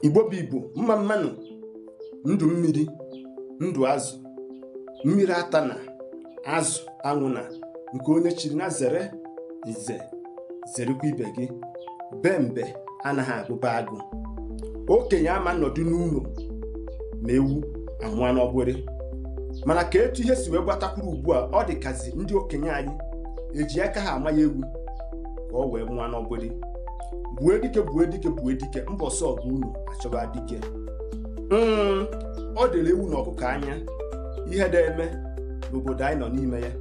Igbo bụ Igbo, mma mmanụ, ndụ mmiri, ndụ azụ, mmiri ata na azụ anwụ na nke onye chiri na zere ize zerekwa ibe gị. Bembe anaghị agụba agụ. Okenye ama nọdụ n'ụlọ ma ewu amụọ n'ọgbịrị. Mana ka etu ihe si wee gbatakwuru ugbu a, ọ dịkazi ndị okenye anyị eji aka ha ama ya egwu ka ọ wee mụọ n'ọgbịrị. Bue dike bue dike bue dike, mbọsị ọgụ unu achọba dike. Ọ dịrị ewu na ọkụkọ anya ihe na-eme n'obodo anyị nọ n'ime ya.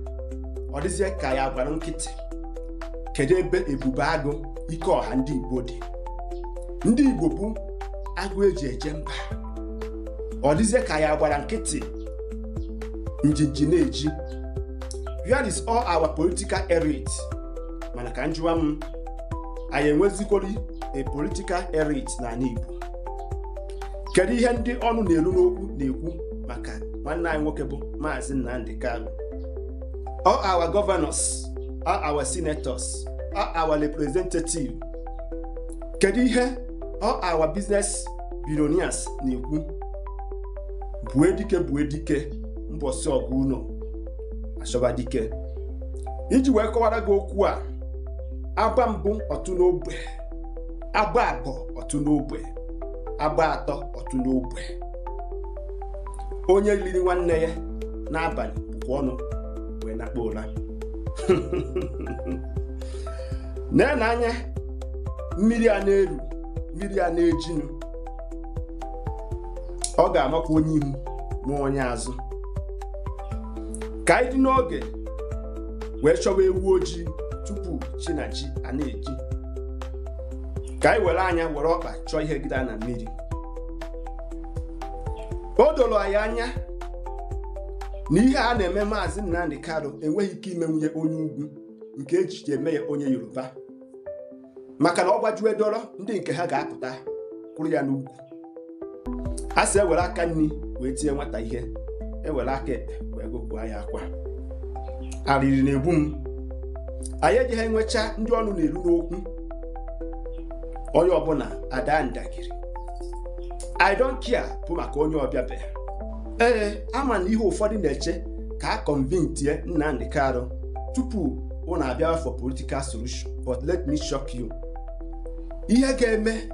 Ọ dịzie ka ya gwara nkịtị. Kedu ebe ebube agụ ike ọha ndị Igbo dị? Ndị Igbo bụ agụ eji eje mba. Ọ dịzie ka ya gwara nkịtị njinji na-eji. Where is all our political elite? Mana ka njụwa m, anyị enwezikwori a political elite n'ala Igbo? Kedu ihe ndị ọnụ na-elu n'okwu na-ekwu maka nwanne anyị nwoke bụ Maazi Nnamdi Kanu? All our governors, all our senators, all our representatives. Kedu ihe all our business billionaires na-ekwu? Bue dike mbọsị ọgụ unu achọba dike. Iji wee kọwara gị okwu a, agba mbụ ọtụ n'ogbe, agba abụọ ọtụ n'ogbe, agba atọ ọtụ n'ogbe. Onye riri nwanne ya n'abalị bụkwa ọnụ wee nakpa ụra. Nene anya mmiri a na-eru, mmiri a na-ejinu, ọ ga-amakwa onye ihu ma onye azụ. Ka anyị dị n'oge wee chọba ewu ojii tupu chi na chi a na-eji. Ka anyị were anya were ọkpa chọọ ihe gịda na mmiri. O doro anyị anya na ihe a na-eme Maazi Nnamdi Kanu enweghị ike imenwunye onye ugwu nke eji eme ya onye Yoruba, maka na ọ gbajuwe dọrọ ndị nke ha ga-apụta kwụrụ ya n'ugwu. A sị ewere aka nri wee tinye nwata ihe, ewere aka ekpe wee gụpụa ya akwa. Arịrị na-egbu m. Anyị ejighị enwecha ndị ọnụ na-eru n'okwu. Onye ọbụla ada ndagịrị. I don't care bụ maka onye ọbịa bịa. Ama na ihe ụfọdụ na-eche ka a convince Nnamdi Kanu tupu ọ na-abịa for political solution, but let me shock you. Ihe ga-eme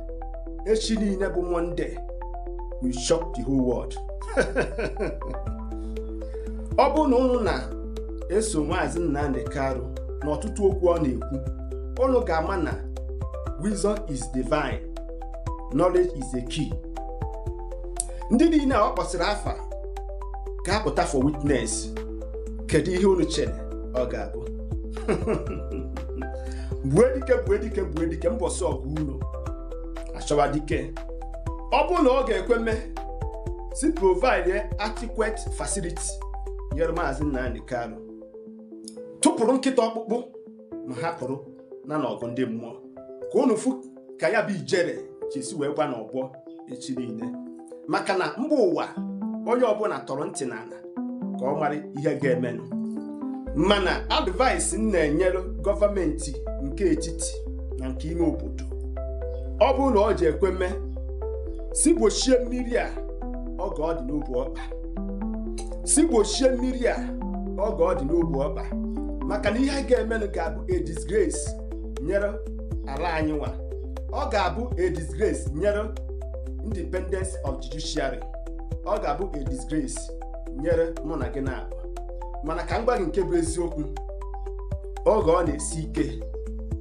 echi niile bụ Monday will shock the whole world. Ọ bụ na unu na-eso Maazi Nnamdi Kanu n'ọtụtụ okwu ọ na-ekwu, unu ga-ama na wisdom is divine, knowledge is a key. Ndị niile ọ kpọsịrị afa ga-apụta for witness. Kedu ihe unu chere ọ ga-abụ? Bue dike mbọsị ọgụ unu achọba dike. Ọ bụ na ọ ga-ekwe mee si provide adequate facility nyere Maazi Nnamdi Kanu, tụpụrụ nkịta ọkpụkpụ ma hapụrụ na n'ọgụ ndị mmụọ, ka unu fụ ka ya bụ ijere chesi wee gba n'ọgbọ echi niile. Maka na mba ụwa onye ọbụla tọrọ ntị n'ala ka ọ mara ihe ga-emenụ. Mana advice m na-enyere gọọmenti nke etiti na nke ime obodo, ọ bụrụ na ọ ji ekwe mee si gbochie mmiri a oge ọ dị n'obu ọkpa. Si gbochie mmiri a oge ọ dị n'obu ọkpa, maka na ihe ga-emenụ ga-abụ a disgrace nyere ala anyị nwa. Ọ ga-abụ a disgrace nyere independence of judiciary. Ọ ga-abụ a disgrace nyere mụ na gị na-abụ. Mana ka m gwa gị nke bụ eziokwu, oge ọ na-esi ike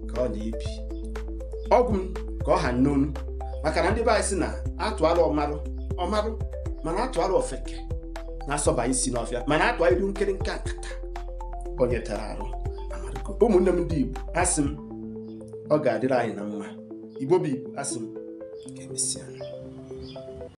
ka ọ na-ebi. Ọgwụ m ka ọ ha n'onu, maka na ndị be anyị sị na atụala ọmarụ mana atụala ofeke na-asọba isi n'ọfịa, mana atụala ilu nkiri nka nkata onye tara arụ amarịgo. Ụmụnne m ndị Igbo, asị m ọ ga-adịrị anyị na mma. Igbo bụ Igbo, asị m ga-emesịa.